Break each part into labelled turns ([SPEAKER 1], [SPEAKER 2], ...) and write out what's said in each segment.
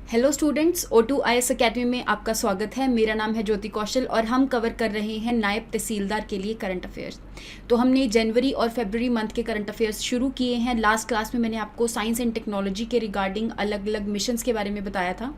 [SPEAKER 1] Hello students, O2IS academy में आपका स्वागत है। मेरा नाम है ज्योति कौशल और हम कवर कर रहे हैं नायब तहसीलदार के लिए करंट अफेयर्स। तो हमने जनवरी और फरवरी मंथ के करंट अफेयर्स शुरू किए हैं। लास्ट क्लास में मैंने आपको साइंस एंड टेक्नोलॉजी के रिगार्डिंग अलग अलग मिशंस के बारे में बताया था।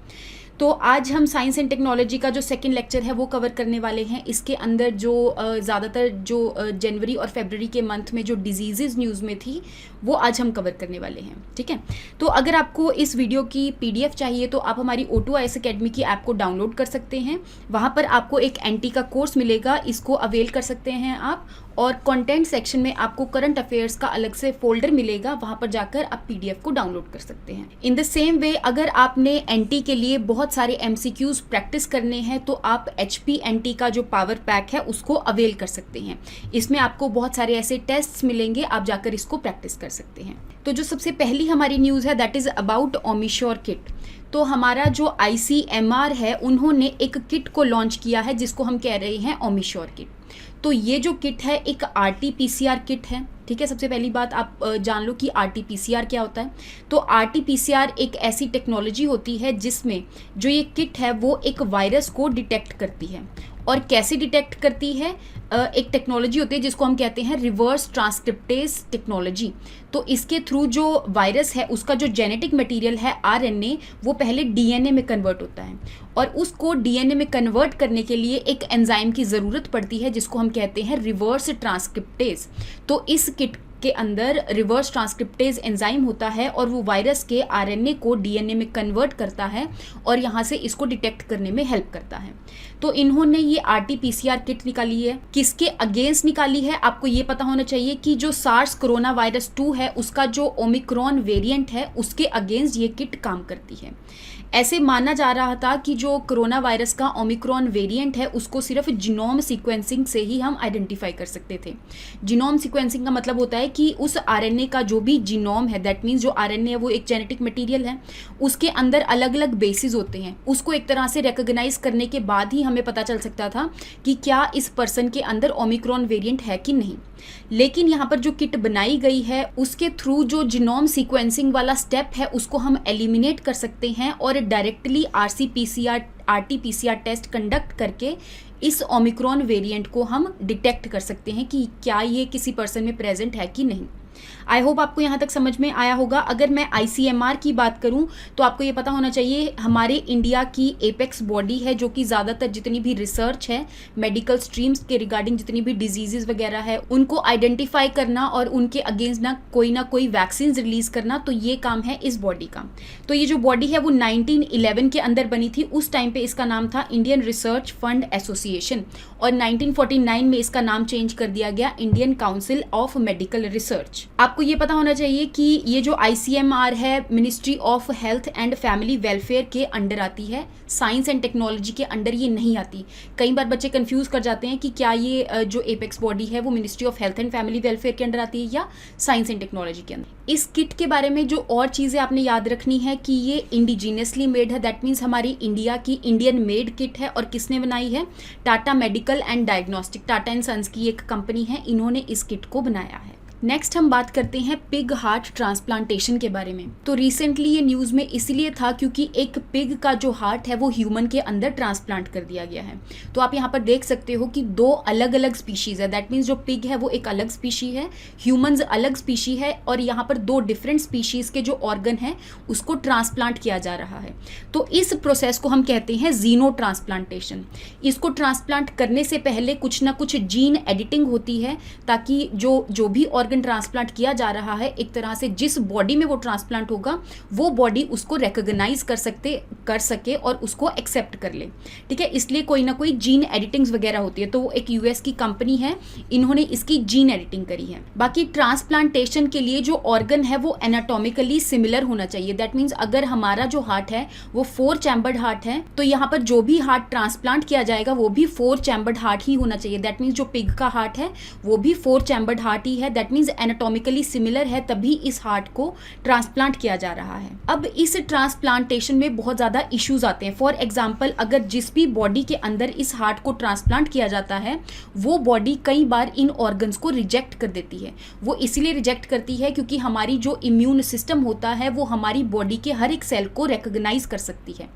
[SPEAKER 1] तो आज हम साइंस एंड टेक्नोलॉजी का जो सेकंड लेक्चर है वो कवर करने वाले हैं। इसके अंदर जो ज़्यादातर जो जनवरी और फरवरी के मंथ में जो डिजीज़ न्यूज़ में थी वो आज हम कवर करने वाले हैं। ठीक है, तो अगर आपको इस वीडियो की PDF चाहिए तो आप हमारी O2IS अकेडमी की ऐप को डाउनलोड कर सकते हैं। वहाँ पर आपको एक NT का कोर्स मिलेगा, इसको अवेल कर सकते हैं आप। और कंटेंट सेक्शन में आपको करंट अफेयर्स का अलग से फोल्डर मिलेगा, वहाँ पर जाकर आप PDF को डाउनलोड कर सकते हैं। इन द सेम वे अगर आपने NT के लिए बहुत सारे MCQs प्रैक्टिस करने हैं तो आप HP NT का जो पावर पैक है उसको अवेल कर सकते हैं। इसमें आपको बहुत सारे ऐसे टेस्ट्स मिलेंगे, आप जाकर इसको प्रैक्टिस कर सकते हैं। तो जो सबसे पहली हमारी न्यूज़ है that is about Omisure kit. तो हमारा जो ICMR है उन्होंने एक किट को लॉन्च किया है जिसको हम कह रहे हैं ओमिश्योर किट। तो ये जो किट है एक RT-PCR किट है। ठीक है, सबसे पहली बात आप जान लो कि RT-PCR क्या होता है। तो RT-PCR एक ऐसी टेक्नोलॉजी होती है जिसमें जो ये किट है वो एक वायरस को डिटेक्ट करती है। और कैसे डिटेक्ट करती है? एक टेक्नोलॉजी होती है जिसको हम कहते हैं रिवर्स ट्रांसक्रिप्टेज टेक्नोलॉजी। तो इसके थ्रू जो वायरस है उसका जो जेनेटिक मटेरियल है RNA वो पहले DNA में कन्वर्ट होता है और उसको DNA में कन्वर्ट करने के लिए एक एंजाइम की ज़रूरत पड़ती है जिसको हम कहते हैं रिवर्स ट्रांसक्रिप्टेज। तो इस किट के अंदर रिवर्स ट्रांसक्रिप्टेज एंजाइम होता है और वो वायरस के RNA को DNA में कन्वर्ट करता है और यहाँ से इसको डिटेक्ट करने में हेल्प करता है। तो इन्होंने ये RT-PCR किट निकाली है। किसके अगेंस्ट निकाली है? आपको ये पता होना चाहिए कि जो सार्स कोरोना वायरस 2 है उसका जो ओमिक्रॉन वेरिएंट है उसके अगेंस्ट ये किट काम करती है। ऐसे माना जा रहा था कि जो कोरोना वायरस का ओमिक्रॉन वेरिएंट है उसको सिर्फ जीनोम सीक्वेंसिंग से ही हम आइडेंटिफाई कर सकते थे। जीनोम सीक्वेंसिंग का मतलब होता है कि उस RNA का जो भी जीनोम है, दैट मीन्स जो RNA है वो एक जेनेटिक मटेरियल है, उसके अंदर अलग अलग बेसिस होते हैं। उसको एक तरह से रिकॉग्नाइज करने के बाद ही हमें पता चल सकता था कि क्या इस पर्सन के अंदर ओमिक्रॉन वेरिएंट है कि नहीं। लेकिन यहाँ पर जो किट बनाई गई है उसके थ्रू जो जीनोम सीक्वेंसिंग वाला स्टेप है उसको हम एलिमिनेट कर सकते हैं और डायरेक्टली RT-PCR टेस्ट कंडक्ट करके इस ओमिक्रॉन वेरिएंट को हम डिटेक्ट कर सकते हैं कि क्या ये किसी पर्सन में प्रेजेंट है कि नहीं। आई होप आपको यहाँ तक समझ में आया होगा। अगर मैं ICMR की बात करूँ तो आपको ये पता होना चाहिए हमारे इंडिया की एपेक्स बॉडी है जो कि ज़्यादातर जितनी भी रिसर्च है मेडिकल स्ट्रीम्स के रिगार्डिंग जितनी भी डिजीज़ वगैरह है उनको आइडेंटिफाई करना और उनके अगेंस्ट ना कोई वैक्सीन रिलीज़ करना, तो ये काम है इस बॉडी का। तो ये जो बॉडी है वो 1911 के अंदर बनी थी। उस टाइम पर इसका नाम था इंडियन रिसर्च फंड एसोसिएशन और 1949 में इसका नाम चेंज कर दिया गया Indian council of medical research. आपको ये पता होना चाहिए कि ये जो ICMR है ministry of health and family welfare के अंडर आती है, साइंस एंड टेक्नोलॉजी के अंडर ये नहीं आती। कई बार बच्चे कंफ्यूज कर जाते हैं कि क्या ये जो एपेक्स बॉडी है वो ministry of health and family welfare के अंडर आती है या साइंस एंड टेक्नोलॉजी के अंदर। इस किट के बारे में जो और चीज़ें आपने याद रखनी है कि ये इंडिजीनियसली मेड है, दैट मीन्स हमारी इंडिया की इंडियन मेड किट है। और किसने बनाई है? Tata medical and diagnostic, Tata and sons की एक कंपनी है, इन्होंने इस किट को बनाया है। नेक्स्ट हम बात करते हैं पिग हार्ट ट्रांसप्लांटेशन के बारे में। तो रिसेंटली ये न्यूज़ में इसलिए था क्योंकि एक पिग का जो हार्ट है वो ह्यूमन के अंदर ट्रांसप्लांट कर दिया गया है। तो आप यहाँ पर देख सकते हो कि दो अलग अलग स्पीशीज़ है, दैट मीन्स जो पिग है वो एक अलग स्पीशी है, ह्यूमन्स अलग स्पीशी है और यहाँ पर दो डिफरेंट स्पीशीज़ के जो ऑर्गन है उसको ट्रांसप्लांट किया जा रहा है। तो इस प्रोसेस को हम कहते हैं जीनो ट्रांसप्लांटेशन। इसको ट्रांसप्लांट करने से पहले कुछ ना कुछ जीन एडिटिंग होती है ताकि जो भी ऑर्गन ट्रांसप्लांट किया जा रहा है एक तरह से जिस बॉडी में वो ट्रांसप्लांट होगा वो बॉडी उसको रिकॉग्नाइज कर सके और उसको एक्सेप्ट कर ले। ठीक है, इसलिए कोई ना कोई जीन एडिटिंग्स वगैरह होती है। तो वो एक US की कंपनी है, इन्होंने इसकी जीन एडिटिंग करी है। बाकी ट्रांसप्लांटेशन के लिए जो ऑर्गन है वो एनाटॉमिकली सिमिलर होना चाहिए। दैट मीन्स अगर हमारा जो हार्ट है वो 4 चैम्बर्ड हार्ट है तो यहाँ पर जो भी हार्ट ट्रांसप्लांट किया जाएगा वो भी 4 चैम्बर्ड हार्ट ही होना चाहिए। दैट मीन्स जो पिग का हार्ट है वो भी 4 चैम्बर्ड हार्ट ही है। दैट मीन्स एनाटॉमिकली सिमिलर है, तभी इस हार्ट को ट्रांसप्लांट किया जा रहा है। अब इस ट्रांसप्लांटेशन में बहुत ज़्यादा ज़्यादा इश्यूज आते हैं। फॉर एग्जाम्पल, अगर जिस भी बॉडी के अंदर इस हार्ट को ट्रांसप्लांट किया जाता है वो बॉडी कई बार इन ऑर्गन्स को रिजेक्ट कर देती है। वो इसीलिए रिजेक्ट करती है क्योंकि हमारी जो इम्यून सिस्टम होता है वो हमारी बॉडी के हर एक सेल को रिकॉग्नाइज कर सकती है।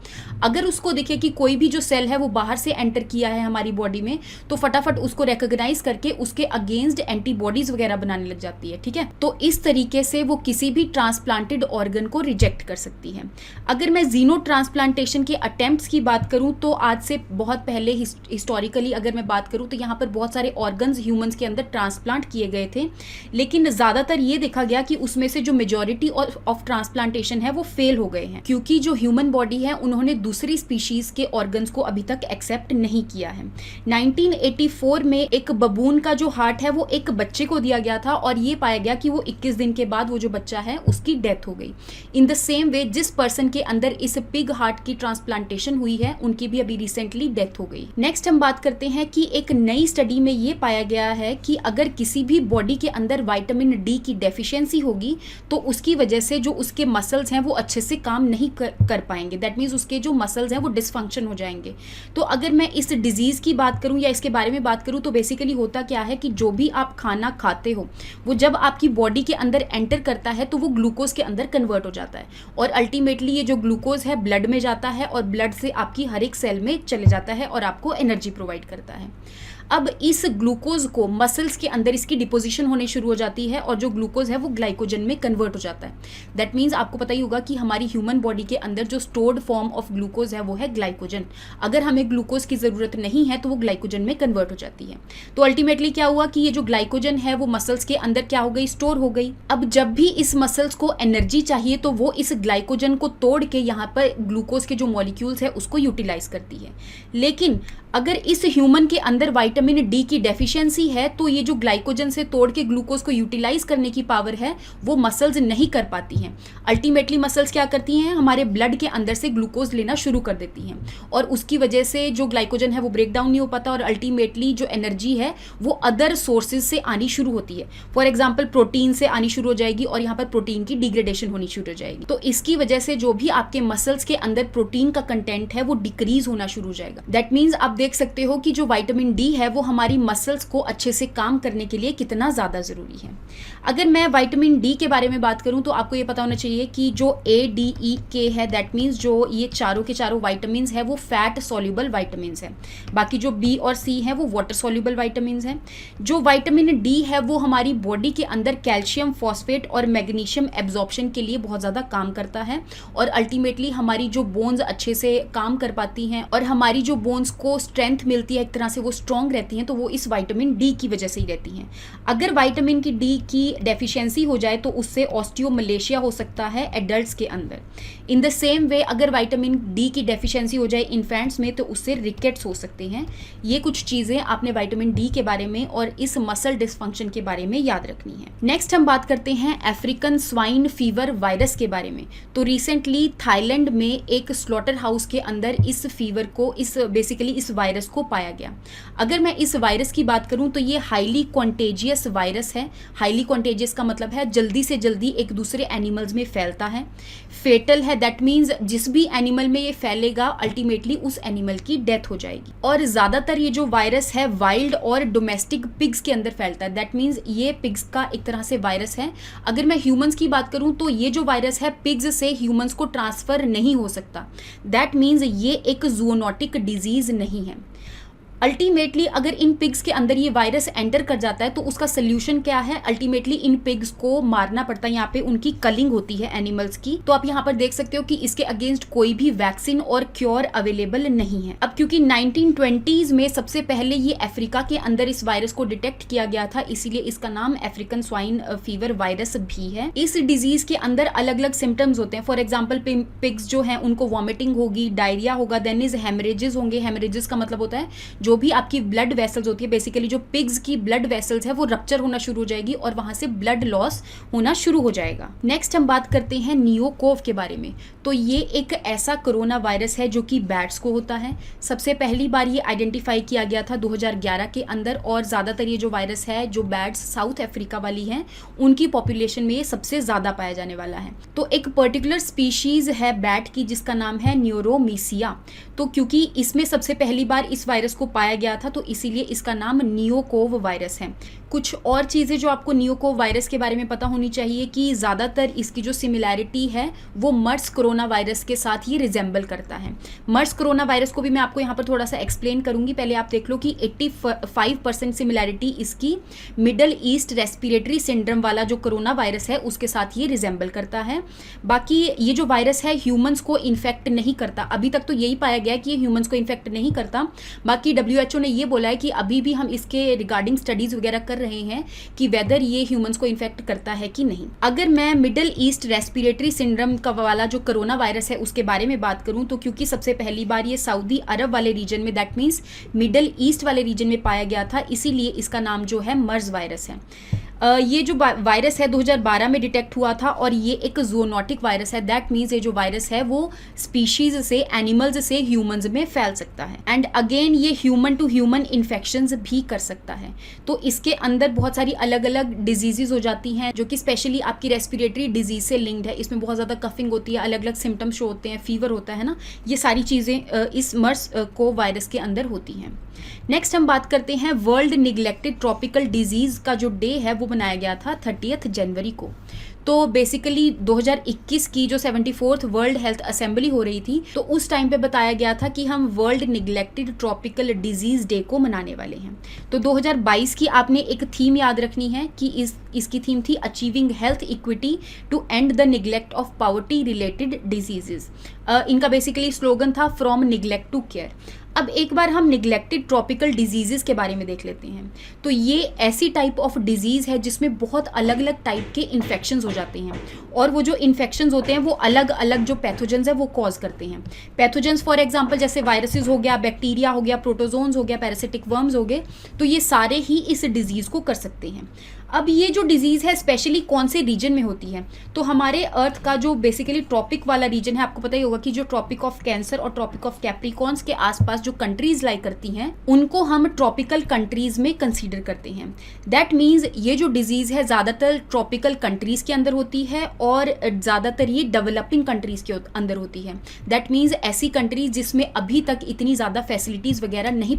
[SPEAKER 1] अगर उसको देखे कि कोई भी जो सेल है वो बाहर से एंटर किया है हमारी बॉडी में, तो फटाफट उसको रिकॉग्नाइज करके उसके अगेंस्ट एंटीबॉडीज वगैरह बनाने लग जाती है। ठीक है, तो इस तरीके से वो किसी भी ट्रांसप्लांटेड ऑर्गन को रिजेक्ट कर सकती है। अगर मैं जीनो ट्रांसप्लांटेशन के अटेम्प्ट्स की बात करूं तो आज से बहुत पहले हिस्टोरिकली अगर मैं बात करूं तो यहाँ पर बहुत सारे ऑर्गन्स ह्यूमंस के अंदर ट्रांसप्लांट किए गए थे, लेकिन ज़्यादातर ये देखा गया कि उसमें से जो मेजॉरिटी ऑफ ट्रांसप्लांटेशन है वो फेल हो गए हैं, क्योंकि जो ह्यूमन बॉडी है उन्होंने दूसरी स्पीशीज के ऑर्गन्स को अभी तक एक्सेप्ट नहीं किया है। 1984 में एक बबून का जो हार्ट है वो एक बच्चे को दिया गया था और ये पाया गया कि वो 21 दिन के बाद वो जो बच्चा है उसकी डेथ हो गई। इन द सेम वे जिस पर्सन के अंदर इस पिग हार्ट की ट्रांसप्लांटेशन हुई है उनकी भी अभी रिसेंटली डेथ हो गई। नेक्स्ट हम बात करते हैं कि एक नई स्टडी में ये पाया गया है कि अगर किसी भी बॉडी के अंदर विटामिन डी की डेफिशिएंसी होगी तो उसकी वजह से जो उसके मसल्स हैं वो अच्छे से काम नहीं कर पाएंगे। दैट मीन्स उसके जो मसल्स हैं वो डिसफंक्शन हो जाएंगे। तो अगर मैं इस डिजीज की बात करूं या इसके बारे में बात करूं तो बेसिकली होता क्या है कि जो भी आप खाना खाते हो वो जब आपकी बॉडी के अंदर एंटर करता है तो वो ग्लूकोज के अंदर कन्वर्ट हो जाता है और अल्टीमेटली ये जो ग्लूकोज है ब्लड में जाता है और ब्लड से आपकी हर एक सेल में चले जाता है और आपको एनर्जी प्रोवाइड करता है। अब इस ग्लूकोज को मसल्स के अंदर इसकी डिपोजिशन होने शुरू हो जाती है और जो ग्लूकोज है वो ग्लाइकोजन में कन्वर्ट हो जाता है। दैट मीन्स आपको पता ही होगा कि हमारी ह्यूमन बॉडी के अंदर जो स्टोर्ड फॉर्म ऑफ ग्लूकोज है वो है ग्लाइकोजन। अगर हमें ग्लूकोज की ज़रूरत नहीं है तो वो ग्लाइकोजन में कन्वर्ट हो जाती है। तो अल्टीमेटली क्या हुआ कि ये जो ग्लाइकोजन है वो मसल्स के अंदर क्या हो गई, स्टोर हो गई। अब जब भी इस मसल्स को एनर्जी चाहिए तो वो इस ग्लाइकोजन को तोड़ के यहाँ पर ग्लूकोज के जो मॉलिक्यूल्स है उसको यूटिलाइज करती है। लेकिन अगर इस ह्यूमन के अंदर विटामिन डी की डेफिशिएंसी है तो ये जो ग्लाइकोजन से तोड़ के ग्लूकोज को यूटिलाइज करने की पावर है वो मसल्स नहीं कर पाती हैं। अल्टीमेटली मसल्स क्या करती हैं, हमारे ब्लड के अंदर से ग्लूकोज लेना शुरू कर देती हैं और उसकी वजह से जो ग्लाइकोजन है वो ब्रेक डाउन नहीं हो पाता और अल्टीमेटली जो एनर्जी है वो अदर सोर्सेज से आनी शुरू होती है। फॉर एग्जाम्पल प्रोटीन से आनी शुरू हो जाएगी और यहाँ पर प्रोटीन की डिग्रेडेशन होनी शुरू हो जाएगी। तो इसकी वजह से जो भी आपके मसल्स के अंदर प्रोटीन का कंटेंट है वो डिक्रीज होना शुरू हो जाएगा। दैट मीन्स आप देख सकते हो कि जो विटामिन डी है वो हमारी मसल्स को अच्छे से काम करने के लिए कितना ज़्यादा ज़रूरी है। अगर मैं विटामिन डी के बारे में बात करूं तो आपको ये पता होना चाहिए कि जो ए डी ई के है दैट मीन्स जो ये चारों के चारों विटामिन है वो फैट सॉल्युबल विटामिन है। बाकी जो बी और सी है वो वाटर सॉल्युबल विटामिन है। जो विटामिन डी है वो हमारी बॉडी के अंदर कैल्शियम, फॉस्फेट और मैग्नीशियम एब्जॉर्प्शन के लिए बहुत ज़्यादा काम करता है और अल्टीमेटली हमारी जो बोन्स अच्छे से काम कर पाती हैं और हमारी जो बोन्स को स्ट्रेंथ मिलती है, एक तरह से वो स्ट्रॉन्ग रहती हैं, तो वो इस विटामिन डी की वजह से ही रहती हैं। अगर विटामिन की डी की डेफिशिएंसी हो जाए तो उससे ऑस्टियोमलेशिया हो सकता है एडल्ट्स के अंदर। इन द सेम वे अगर विटामिन डी की डेफिशिएंसी हो जाए इन्फेंट्स में तो उससे रिकेट्स हो सकते हैं। ये कुछ चीज़ें आपने विटामिन डी के बारे में और इस मसल डिसफंक्शन के बारे में याद रखनी है। नेक्स्ट हम बात करते हैं अफ्रीकन स्वाइन फीवर वायरस के बारे में। तो रिसेंटली थाईलैंड में एक स्लॉटर हाउस के अंदर इस फीवर को, इस बेसिकली इस वायरस को पाया गया। अगर मैं इस वायरस की बात करूं तो ये हाईली कॉन्टेजियस वायरस है। हाईली कॉन्टेजियस का मतलब है जल्दी से जल्दी एक दूसरे एनिमल्स में फैलता है। फेटल है, दैट मीन्स जिस भी एनिमल में ये फैलेगा अल्टीमेटली उस एनिमल की डेथ हो जाएगी। और ज़्यादातर ये जो वायरस है वाइल्ड और डोमेस्टिक पिग्स के अंदर फैलता है। दैट मीन्स ये पिग्स का एक तरह से वायरस है। अगर मैं ह्यूमंस की बात करूं तो ये जो वायरस है पिग्स से ह्यूमंस को ट्रांसफ़र नहीं हो सकता। दैट मीन्स ये एक जूनोटिक डिजीज़ नहीं है। अल्टीमेटली अगर इन पिग्स के अंदर ये वायरस एंटर कर जाता है तो उसका सोल्यूशन क्या है, अल्टीमेटली इन पिग्स को मारना पड़ता है। यहाँ पे उनकी कलिंग होती है एनिमल्स की। तो आप यहाँ पर देख सकते हो कि इसके अगेंस्ट कोई भी वैक्सीन और क्योर अवेलेबल नहीं है। अब क्योंकि 1920s में सबसे पहले ये अफ्रीका के अंदर इस वायरस को डिटेक्ट किया गया था, इसीलिए इसका नाम अफ्रीकन स्वाइन फीवर वायरस भी है। इस डिजीज के अंदर अलग अलग सिम्टम्स होते हैं। फॉर एग्जाम्पल पिग्स जो है उनको वॉमिटिंग होगी, डायरिया होगा, देन इज हेमरेजेस होंगे। हेमरेजेस का मतलब होता है जो जो भी आपकी ब्लड वेसल्स होती है, बेसिकली जो पिग्स की ब्लड वेसल्स है वो रप्चर होना शुरू हो जाएगी और वहाँ से ब्लड लॉस होना शुरू हो जाएगा। नेक्स्ट हम बात करते हैं नियोकोव के बारे में। तो ये एक ऐसा कोरोना वायरस है जो कि बैट्स को होता है। सबसे पहली बार ये आइडेंटिफाई किया गया था 2011 के अंदर, और ज़्यादातर ये जो वायरस है जो बैट्स साउथ अफ्रीका वाली हैं उनकी पॉपुलेशन में ये सबसे ज़्यादा पाया जाने वाला है। तो एक पर्टिकुलर स्पीशीज़ है बैट की जिसका नाम है न्यूरोमीसिया। तो क्योंकि इसमें सबसे पहली बार इस वायरस को पाया गया था तो इसीलिए इसका नाम नियोकोव वायरस है। कुछ और चीज़ें जो आपको नियोकोव वायरस के बारे में पता होनी चाहिए कि ज़्यादातर इसकी जो सिमिलैरिटी है वो मर्स कोरोना वायरस के साथ ही रिजेंबल करता है। मर्स कोरोना वायरस को भी मैं आपको यहाँ पर थोड़ा सा एक्सप्लेन करूँगी। पहले आप देख लो कि 85% सिमिलैरिटी इसकी मिडल ईस्ट रेस्पिरेटरी सिंड्रोम वाला जो कोरोना वायरस है उसके साथ ये रिजेंबल करता है। बाकी ये जो वायरस है ह्यूमंस को इन्फेक्ट नहीं करता, अभी तक तो यही पाया गया कि ये ह्यूमंस को इन्फेक्ट नहीं करता। बाकी WHO ने ये बोला है कि अभी भी हम इसके रिगार्डिंग स्टडीज़ वगैरह कर रहे हैं कि वेदर ये ह्यूमंस को इन्फेक्ट करता है कि नहीं। अगर मैं मिडल ईस्ट रेस्पिरेटरी सिंड्रोम का वाला जो कोरोना वायरस है उसके बारे में बात करूं तो क्योंकि सबसे पहली बार ये सऊदी अरब वाले रीजन में, दैट मीन्स मिडल ईस्ट वाले रीजन में पाया गया था, इसीलिए इसका नाम जो है मर्स वायरस है। ये जो वायरस है 2012 में डिटेक्ट हुआ था और ये एक जूनोटिक वायरस है। दैट मीन्स ये जो वायरस है वो स्पीशीज से, एनिमल्स से ह्यूमंस में फैल सकता है। एंड अगेन ये ह्यूमन टू ह्यूमन इन्फेक्शंस भी कर सकता है। तो इसके अंदर बहुत सारी अलग अलग डिजीजेज हो जाती हैं जो कि स्पेशली आपकी रेस्पिरेटरी डिजीज से लिंक्ड है। इसमें बहुत ज़्यादा कफिंग होती है, अलग अलग सिम्टम्स शो होते हैं, फीवर होता है ना, ये सारी चीज़ें इस मर्स को वायरस के अंदर होती हैं। नेक्स्ट हम बात करते हैं वर्ल्ड निग्लेक्टेड ट्रॉपिकल डिजीज़ का जो डे है वो बनाया गया था 30 जनवरी को। तो बेसिकली 2021 की जो 74th वर्ल्ड हेल्थ असेंबली हो रही थी तो उस टाइम पे बताया गया था कि हम world neglected tropical disease day को मनाने वाले हैं। तो 2022 की आपने एक थीम याद रखनी है कि इसकी थीम थी achieving health equity to end the neglect of poverty related diseases. इनका बेसिकली स्लोगन था फ्रॉम निग्लेक्ट टू केयर। अब एक बार हम निग्लेक्टेड ट्रॉपिकल डिजीज़ के बारे में देख लेते हैं। तो ये ऐसी टाइप ऑफ डिजीज़ है जिसमें बहुत अलग अलग टाइप के इन्फेक्शंस हो जाते हैं और वो जो इन्फेक्शंस होते हैं वो अलग अलग जो पैथोजेंस है वो कॉज करते हैं। पैथोजेंस फॉर एग्जांपल जैसे वायरसेस हो गया, बैक्टीरिया हो गया, प्रोटोजोन्स हो गया, पैरासिटिक वर्म्स हो गए, तो ये सारे ही इस डिजीज़ को कर सकते हैं। अब ये जो डिजीज़ है स्पेशली कौन से रीजन में होती है, तो हमारे अर्थ का जो बेसिकली ट्रॉपिक वाला रीजन है, आपको पता ही होगा कि जो ट्रॉपिक ऑफ कैंसर और ट्रॉपिक ऑफ कैप्रिकॉर्न्स के आसपास जो कंट्रीज लाई करती हैं उनको हम ट्रॉपिकल कंट्रीज में कंसीडर करते हैं। दैट मीन्स ये जो डिजीज़ है ज़्यादातर ट्रॉपिकल कंट्रीज़ के अंदर होती है और ज़्यादातर ये डेवलपिंग कंट्रीज़ के अंदर होती है। दैट मीन्स ऐसी कंट्रीज जिसमें अभी तक इतनी ज़्यादा फैसिलिटीज़ वगैरह नहीं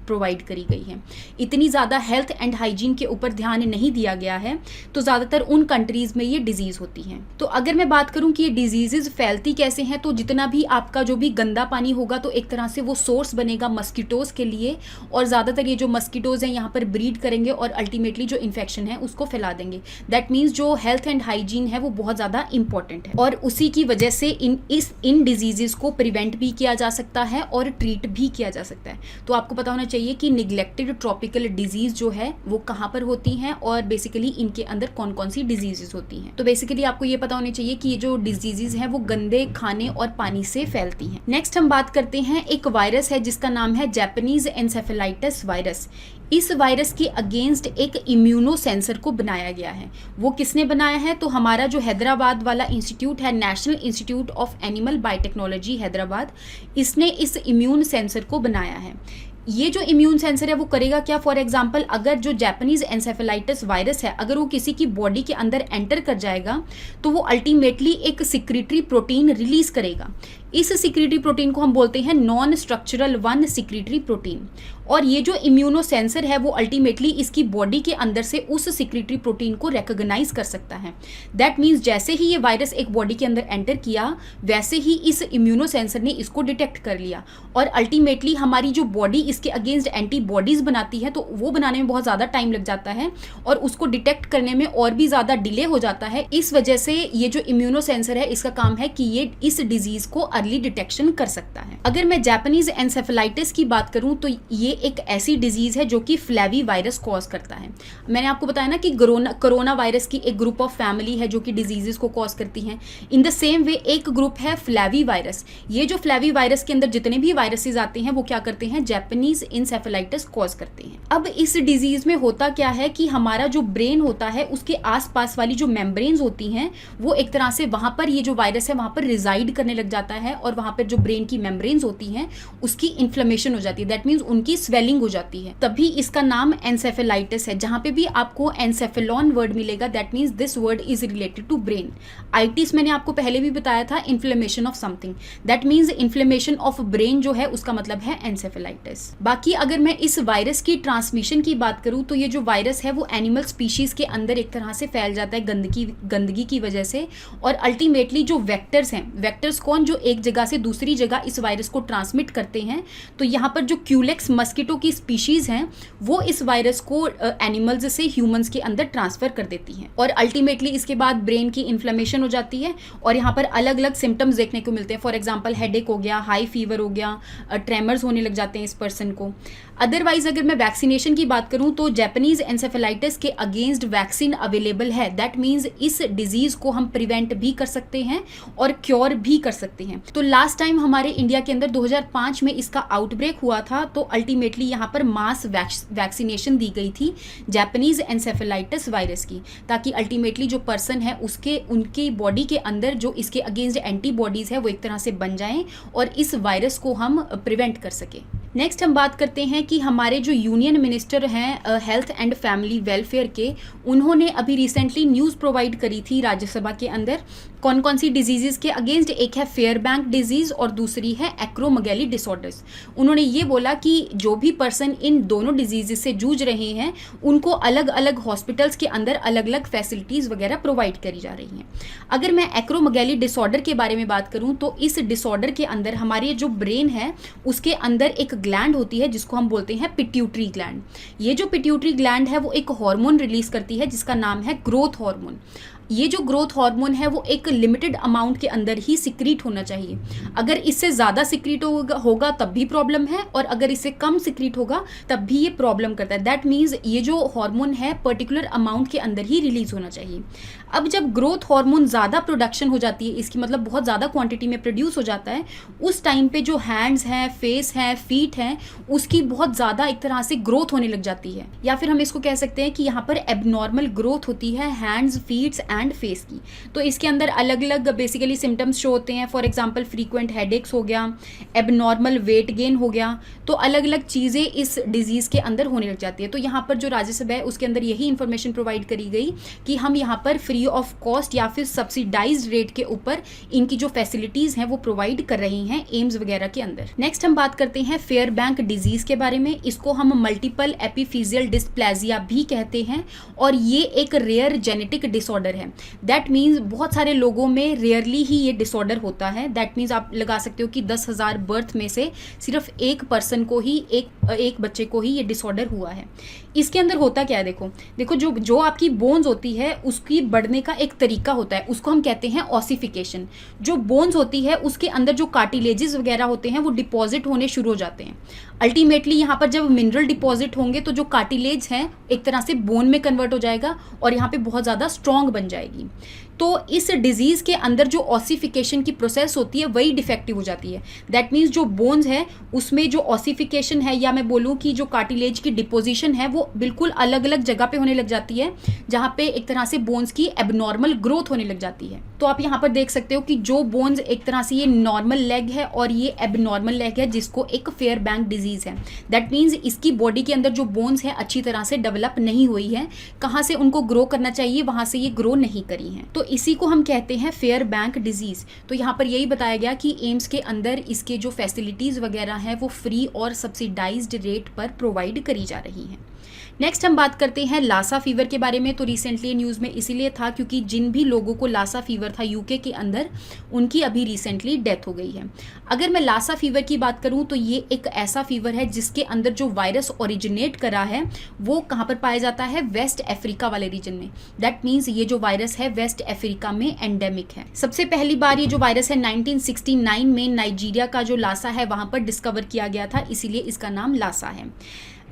[SPEAKER 1] प्रोवाइड करी गई है, इतनी ज़्यादा हेल्थ एंड हाइजीन के ऊपर ध्यान नहीं दिया गया है, तो ज़्यादातर उन कंट्रीज़ में ये डिजीज़ होती हैं। तो अगर मैं बात करूं कि ये डिजीज़ फैलती कैसे हैं, तो जितना भी आपका जो भी गंदा पानी होगा तो एक तरह से वो सोर्स बनेगा मस्कीटोज़ के लिए, और ज़्यादातर ये जो मस्कीटोज़ हैं यहाँ पर ब्रीड करेंगे और अल्टीमेटली जो इन्फेक्शन है उसको फैला देंगे। दैट मीन्स जो हेल्थ एंड हाइजीन है वो बहुत ज़्यादा इंपॉर्टेंट है और उसी की वजह से इन डिजीज़ को प्रिवेंट भी किया जा सकता है और ट्रीट भी किया जा सकता है। तो आपको पता होना चाहिए कि निग्लेक्टेड ट्रॉपिकल डिजीज जो है वो कहाँ पर होती हैं और बेसिकली इनके अंदर कौन कौन सी डिजीजेस होती हैं। तो बेसिकली आपको ये पता होना चाहिए कि ये जो डिजीजेस हैं वो गंदे खाने और पानी से फैलती हैं। नेक्स्ट हम बात करते हैं एक वायरस है जिसका नाम है जापानीज एन्सेफेलाइटिस वायरस। इस वायरस के अगेंस्ट एक इम्यूनो सेंसर को बनाया गया है। वो किसने बनाया है, तो हमारा जो हैदराबाद वाला इंस्टीट्यूट है, national institute of animal biotechnology Hyderabad, इसने इस इम्यून सेंसर को बनाया है। ये जो इम्यून सेंसर है वो करेगा क्या, फॉर एग्जांपल अगर जो जापानीज एन्सेफेलाइटिस वायरस है अगर वो किसी की बॉडी के अंदर एंटर कर जाएगा तो वो अल्टीमेटली एक सिक्रीटरी प्रोटीन रिलीज करेगा। इस सिक्रीटरी प्रोटीन को हम बोलते हैं नॉन स्ट्रक्चरल 1 सिक्रीटरी प्रोटीन, और ये जो इम्यूनो सेंसर है वो अल्टीमेटली इसकी बॉडी के अंदर से उस सिक्रीटरी प्रोटीन को रिकॉग्नाइज कर सकता है। दैट मीन्स जैसे ही ये वायरस एक बॉडी के अंदर एंटर किया वैसे ही इस इम्यूनो सेंसर ने इसको डिटेक्ट कर लिया और अल्टीमेटली हमारी जो बॉडी इसके अगेंस्ट एंटीबॉडीज बनाती है तो वो बनाने में बहुत ज़्यादा टाइम लग जाता है और उसको डिटेक्ट करने में और भी ज़्यादा डिले हो जाता है। इस वजह से ये जो इम्यूनो सेंसर है इसका काम है कि ये इस डिजीज़ को अर्ली डिटेक्शन कर सकता है। अगर मैं जापानीज एन्सेफेलाइटिस की बात करूं तो ये एक ऐसी डिजीज है जो कि फ्लैवी वायरस कॉज करता है। मैंने आपको बताया ना कि कोरोना वायरस की एक ग्रुप ऑफ फैमिली है जो कि डिजीजेस को कॉज करती हैं। इन द सेम वे एक ग्रुप है फ्लैवी वायरस। ये जो फ्लैवी वायरस के अंदर जितने भी वायरसेस आते हैं वो क्या करते हैं, जापानीज एन्सेफेलाइटिस कॉज करते हैं। अब इस डिजीज में होता क्या है कि हमारा जो ब्रेन होता है उसके आसपास वाली जो मेम्ब्रेन्स होती हैं वो एक तरह से वहां पर ये जो वायरस है वहां पर रिजाइड करने लग जाता है और वहां पर जो ब्रेन की मेम्ब्रेन्स होती हैं उसकी इन्फ्लेमेशन हो जाती है, दैट मीन्स उनकी स्वेलिंग हो जाती है, तभी इसका नाम एन्सेफेलाइटिस है। जहां पे भी आपको एन्सेफेलॉन वर्ड मिलेगा that means this word is related to brain. Itis मैंने आपको पहले भी बताया था, inflammation of something, that means inflammation of brain जो है उसका मतलब है एन्सेफेलाइटिस। बाकी अगर मैं इस वायरस की ट्रांसमिशन की बात करूं तो ये जो वायरस है वो एनिमल स्पीशीज के अंदर एक तरह से फैल जाता है गंदगी की वजह से, और अल्टीमेटली जो वेक्टर्स हैं, वेक्टर्स कौन, जो एक जगह से दूसरी जगह इस वायरस को ट्रांसमिट करते हैं, तो यहाँ पर जो क्यूलेक्स मस्किटो की स्पीशीज हैं वो इस वायरस को एनिमल्स से ह्यूमंस के अंदर ट्रांसफर कर देती हैं और अल्टीमेटली इसके बाद ब्रेन की इन्फ्लेमेशन हो जाती है और यहाँ पर अलग अलग सिम्टम्स देखने को मिलते हैं। फॉर एग्जाम्पल हेडेक हो गया, हाई फीवर हो गया, ट्रेमर्स होने लग जाते हैं इस पर्सन को। अदरवाइज अगर मैं वैक्सीनेशन की बात करूं तो जापानीज एन्सेफेलाइटिस के अगेंस्ट वैक्सीन अवेलेबल है, दैट मीन्स इस डिजीज को हम प्रिवेंट भी कर सकते हैं और क्योर भी कर सकते हैं। तो लास्ट टाइम हमारे इंडिया के अंदर 2005 में इसका आउटब्रेक हुआ था, तो अल्टीमेटली यहाँ पर मास वैक्सीनेशन दी गई थी जापानीज एन्सेफेलाइटिस वायरस की, ताकि अल्टीमेटली जो पर्सन है उनकी बॉडी के अंदर जो इसके अगेंस्ट एंटीबॉडीज है वो एक तरह से बन जाएं और इस वायरस को हम प्रिवेंट कर सके। नेक्स्ट हम बात करते हैं कि हमारे जो यूनियन मिनिस्टर हैं हेल्थ एंड फैमिली वेलफेयर के, उन्होंने अभी रिसेंटली न्यूज़ प्रोवाइड करी थी राज्यसभा के अंदर कौन कौन सी डिजीज़ के अगेंस्ट। एक है फेयरबैंक डिजीज़ और दूसरी है एक्रोमेगैली डिसऑर्डर्स। उन्होंने ये बोला कि जो भी पर्सन इन दोनों डिजीज़ से जूझ रहे हैं उनको अलग अलग हॉस्पिटल्स के अंदर अलग अलग फैसिलिटीज़ वगैरह प्रोवाइड करी जा रही हैं। अगर मैं एक्रोमेगैली डिसऑर्डर के बारे में बात करूँ तो इस डिसऑर्डर के अंदर हमारे जो ब्रेन है उसके अंदर एक ग्लैंड होती है जिसको हम बोलते हैं पिट्यूटरी ग्लैंड। ये जो पिट्यूटरी ग्लैंड है वो एक हार्मोन रिलीज करती है जिसका नाम है ग्रोथ हार्मोन। ये जो ग्रोथ हार्मोन है वो एक लिमिटेड अमाउंट के अंदर ही सिक्रीट होना चाहिए। अगर इससे ज़्यादा सिक्रीट होगा तब भी प्रॉब्लम है और अगर इससे कम सिक्रीट होगा तब भी ये प्रॉब्लम करता है। दैट मीन्स ये जो हार्मोन है पर्टिकुलर अमाउंट के अंदर ही रिलीज होना चाहिए। अब जब ग्रोथ हार्मोन ज़्यादा प्रोडक्शन हो जाती है, इसकी मतलब बहुत ज़्यादा क्वांटिटी में प्रोड्यूस हो जाता है, उस टाइम पे जो हैंड्स हैं, फेस है, फीट हैं, उसकी बहुत ज़्यादा एक तरह से ग्रोथ होने लग जाती है। या फिर हम इसको कह सकते हैं कि यहाँ पर एबनॉर्मल ग्रोथ होती है हैंड्स, फीट्स एंड फेस की। तो इसके अंदर अलग अलग बेसिकली सिम्टम्स शो होते हैं। फॉर एग्जाम्पल फ्रीक्वेंट हेडेक्स हो गया, एबनॉर्मल वेट गेन हो गया, तो अलग अलग चीज़ें इस डिजीज़ के अंदर होने लग जाती है। तो यहाँ पर जो राज्यसभा है उसके अंदर यही इन्फॉर्मेशन प्रोवाइड करी गई कि हम यहाँ पर फ्री ऑफ कॉस्ट या फिर सब्सिडाइज्ड रेट के ऊपर इनकी जो फैसिलिटीज़ हैं वो प्रोवाइड कर रही हैं एम्स वगैरह के अंदर। नेक्स्ट हम बात करते हैं फेयरबैंक डिजीज़ के बारे में। इसको हम मल्टीपल एपिफिजियल डिस्प्लेजिया भी कहते हैं और ये एक रेयर जेनेटिक डिसऑर्डर है। दैट मीन्स बहुत सारे लोगों में रेयरली ही ये डिसऑर्डर होता है। दैट मीन्स आप लगा सकते हो कि 10,000 बर्थ में से सिर्फ एक पर्सन को ही, एक बच्चे को ही ये डिसऑर्डर हुआ है। इसके अंदर होता क्या है, देखो जो आपकी बोन्स होती है उसकी बढ़ने का एक तरीका होता है, उसको हम कहते हैं ऑसिफिकेशन। जो बोन्स होती है उसके अंदर जो कार्टिलेजेस वगैरह होते हैं वो डिपॉजिट होने शुरू हो जाते हैं। अल्टीमेटली यहाँ पर जब मिनरल डिपॉजिट होंगे तो जो कार्टिलेज है एक तरह से बोन में कन्वर्ट हो जाएगा और यहाँ पे बहुत ज़्यादा स्ट्रॉन्ग बन जाएगी। तो इस डिजीज़ के अंदर जो ऑसिफिकेशन की प्रोसेस होती है वही डिफेक्टिव हो जाती है। दैट मीन्स जो बोन्स है उसमें जो ऑसिफिकेशन है, या मैं बोलूँ कि जो कार्टिलेज की डिपोजिशन है वो बिल्कुल अलग अलग जगह पे होने लग जाती है, जहाँ पे एक तरह से बोन्स की एबनॉर्मल ग्रोथ होने लग जाती है। तो आप यहाँ पर देख सकते हो कि जो बोन्स एक तरह से ये नॉर्मल लेग है और ये एबनॉर्मल लेग है जिसको एक फेयरबैंक डिजीज़ है। दैट मीन्स इसकी बॉडी के अंदर जो बोन्स है अच्छी तरह से डेवलप नहीं हुई है, कहाँ से उनको ग्रो करना चाहिए वहाँ से ये ग्रो नहीं करी हैं, तो इसी को हम कहते हैं फेयरबैंक डिजीज़। तो यहाँ पर यही बताया गया कि एम्स के अंदर इसके जो फैसिलिटीज़ वगैरह हैं वो फ्री और सब्सिडाइज्ड रेट पर प्रोवाइड करी जा रही हैं। नेक्स्ट हम बात करते हैं लासा फीवर के बारे में। तो रिसेंटली न्यूज़ में इसीलिए था क्योंकि जिन भी लोगों को लासा फीवर था यूके के अंदर, उनकी अभी रिसेंटली डेथ हो गई है। अगर मैं लासा फीवर की बात करूं तो ये एक ऐसा फीवर है जिसके अंदर जो वायरस ओरिजिनेट करा है वो कहाँ पर पाया जाता है, वेस्ट अफ्रीका वाले रीजन में। दैट मीन्स ये जो वायरस है वेस्ट अफ्रीका में एंडेमिक है। सबसे पहली बार ये जो वायरस है 1969 में नाइजीरिया का जो लासा है वहाँ पर डिस्कवर किया गया था, इसीलिए इसका नाम लासा है।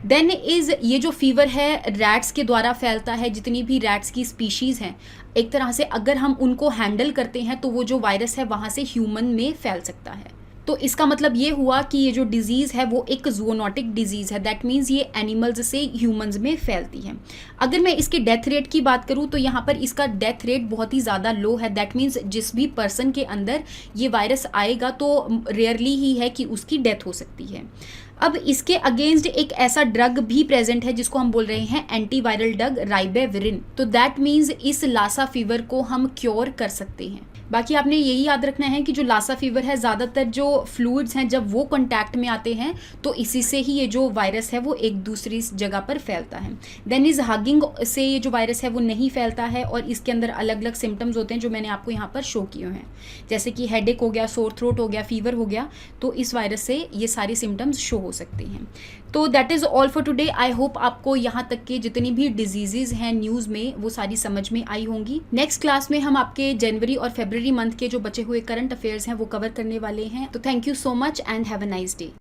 [SPEAKER 1] देन इज़ ये जो फीवर है रैट्स के द्वारा फैलता है। जितनी भी रैट्स की स्पीशीज़ हैं, एक तरह से अगर हम उनको हैंडल करते हैं तो वो जो वायरस है वहाँ से ह्यूमन में फैल सकता है। तो इसका मतलब ये हुआ कि ये जो डिजीज़ है वो एक जूनोटिक डिजीज़ है। दैट मीन्स ये एनिमल्स से ह्यूमंस में फैलती है। अगर मैं इसके डेथ रेट की बात करूँ तो यहाँ पर इसका डेथ रेट बहुत ही ज़्यादा लो है। दैट मीन्स जिस भी पर्सन के अंदर ये वायरस आएगा तो रेयरली ही है कि उसकी डेथ हो सकती है। अब इसके अगेंस्ट एक ऐसा ड्रग भी प्रेजेंट है जिसको हम बोल रहे हैं एंटीवायरल ड्रग राइबेविरिन। तो दैट मीन्स इस लासा फीवर को हम क्योर कर सकते हैं। बाकी आपने यही याद रखना है कि जो लासा फीवर है ज़्यादातर जो फ्लूइड्स हैं जब वो कांटेक्ट में आते हैं तो इसी से ही ये जो वायरस है वो एक दूसरी जगह पर फैलता है। देन इज हगिंग से ये जो वायरस है वो नहीं फैलता है और इसके अंदर अलग अलग सिम्टम्स होते हैं जो मैंने आपको यहाँ पर शो किए हैं, जैसे कि हेडेक हो गया, सोर थ्रोट हो गया, फीवर हो गया। तो इस वायरस से ये सारे सिम्टम्स शो हो सकते हैं। तो that is all for today. I hope आपको यहाँ तक के जितनी भी डिजीजेज हैं न्यूज़ में वो सारी समझ में आई होंगी। नेक्स्ट क्लास में हम आपके जनवरी और फरवरी मंथ के जो बचे हुए करंट अफेयर्स हैं वो कवर करने वाले हैं। तो thank you so much and have a nice day.